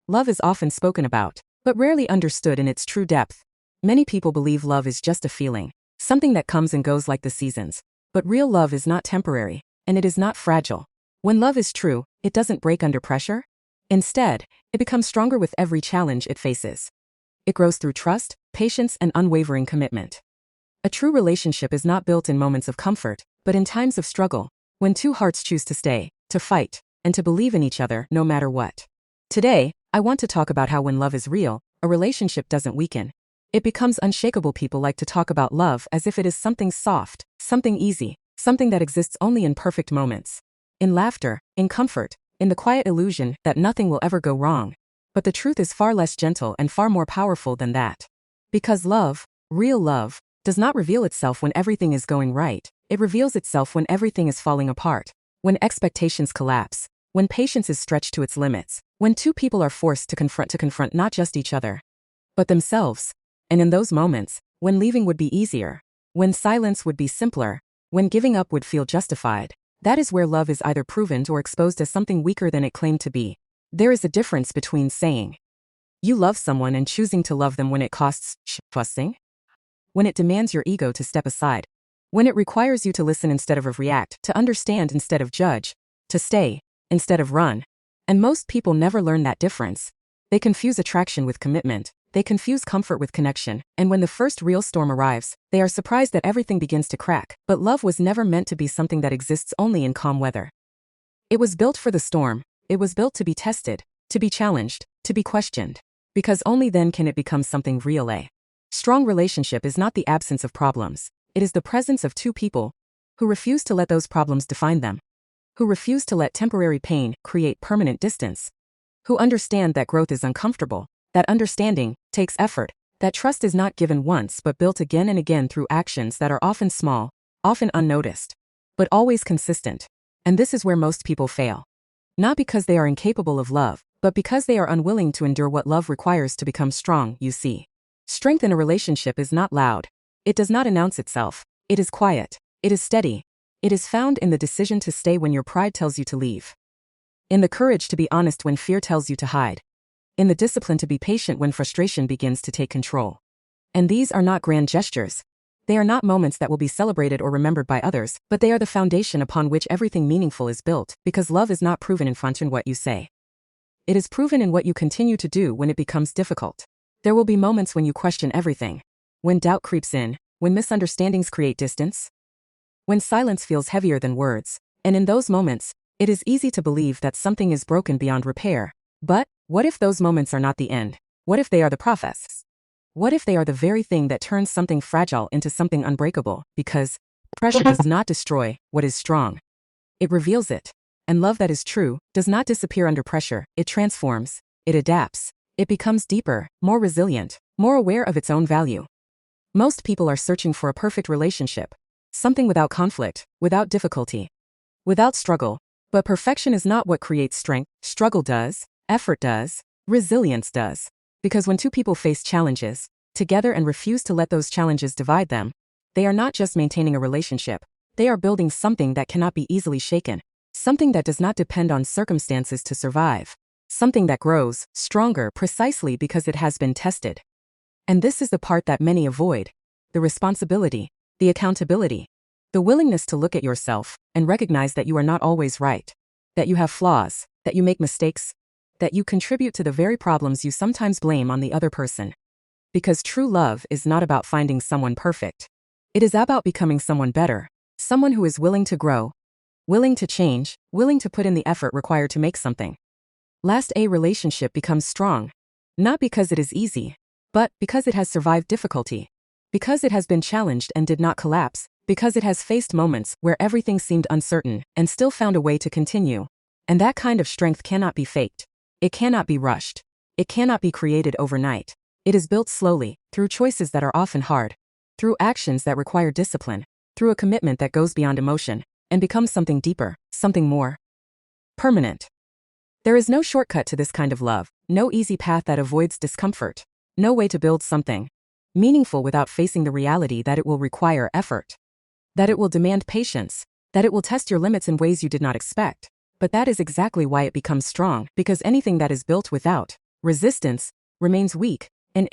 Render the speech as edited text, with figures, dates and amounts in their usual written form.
Love is often spoken about, but rarely understood in its true depth. Many people believe love is just a feeling, something that comes and goes like the seasons. But real love is not temporary, and it is not fragile. When love is true, it doesn't break under pressure. Instead, it becomes stronger with every challenge it faces. It grows through trust, patience, and unwavering commitment. A true relationship is not built in moments of comfort, but in times of struggle, when two hearts choose to stay, to fight, and to believe in each other no matter what. Today, I want to talk about how when love is real, a relationship doesn't weaken. It becomes unshakable. People like to talk about love as if it is something soft, something easy, something that exists only in perfect moments. In laughter, in comfort, in the quiet illusion that nothing will ever go wrong. But the truth is far less gentle and far more powerful than that. Because love, real love, does not reveal itself when everything is going right. It reveals itself when everything is falling apart, when expectations collapse, when patience is stretched to its limits, when two people are forced to confront not just each other, but themselves. And in those moments, when leaving would be easier, when silence would be simpler, when giving up would feel justified, that is where love is either proven or exposed as something weaker than it claimed to be. There is a difference between saying you love someone and choosing to love them when it costs fussing, when it demands your ego to step aside, when it requires you to listen instead of react, to understand instead of judge, to stay instead of run. And most people never learn that difference. They confuse attraction with commitment. They confuse comfort with connection, and when the first real storm arrives, they are surprised that everything begins to crack. But love was never meant to be something that exists only in calm weather. It was built for the storm. It was built to be tested, to be challenged, to be questioned. Because only then can it become something real. A strong relationship is not the absence of problems. It is the presence of two people who refuse to let those problems define them, who refuse to let temporary pain create permanent distance, who understand that growth is uncomfortable, that understanding takes effort, that trust is not given once but built again and again through actions that are often small, often unnoticed, but always consistent. And this is where most people fail. Not because they are incapable of love, but because they are unwilling to endure what love requires to become strong. You see, strength in a relationship is not loud. It does not announce itself. It is quiet. It is steady. It is found in the decision to stay when your pride tells you to leave, in the courage to be honest when fear tells you to hide, in the discipline to be patient when frustration begins to take control. And these are not grand gestures. They are not moments that will be celebrated or remembered by others, but they are the foundation upon which everything meaningful is built, because love is not proven in what you say. It is proven in what you continue to do when it becomes difficult. There will be moments when you question everything, when doubt creeps in, when misunderstandings create distance, when silence feels heavier than words, and in those moments, it is easy to believe that something is broken beyond repair. But what if those moments are not the end? What if they are the process? What if they are the very thing that turns something fragile into something unbreakable? Because pressure does not destroy what is strong. It reveals it. And love that is true does not disappear under pressure. It transforms. It adapts. It becomes deeper, more resilient, more aware of its own value. Most people are searching for a perfect relationship. Something without conflict, without difficulty, without struggle. But perfection is not what creates strength. Struggle does. Effort does. Resilience does. Because when two people face challenges together and refuse to let those challenges divide them, they are not just maintaining a relationship. They are building something that cannot be easily shaken. Something that does not depend on circumstances to survive. Something that grows stronger precisely because it has been tested. And this is the part that many avoid. The responsibility, the accountability, the willingness to look at yourself and recognize that you are not always right, that you have flaws, that you make mistakes, that you contribute to the very problems you sometimes blame on the other person. Because true love is not about finding someone perfect. It is about becoming someone better, someone who is willing to grow, willing to change, willing to put in the effort required to make something last. A relationship becomes strong, not because it is easy, but because it has survived difficulty, because it has been challenged and did not collapse, because it has faced moments where everything seemed uncertain and still found a way to continue. And that kind of strength cannot be faked. It cannot be rushed. It cannot be created overnight. It is built slowly, through choices that are often hard, through actions that require discipline, through a commitment that goes beyond emotion, and becomes something deeper, something more permanent. There is no shortcut to this kind of love, no easy path that avoids discomfort, no way to build something meaningful without facing the reality that it will require effort, that it will demand patience, that it will test your limits in ways you did not expect. But that is exactly why it becomes strong, because anything that is built without resistance remains weak, and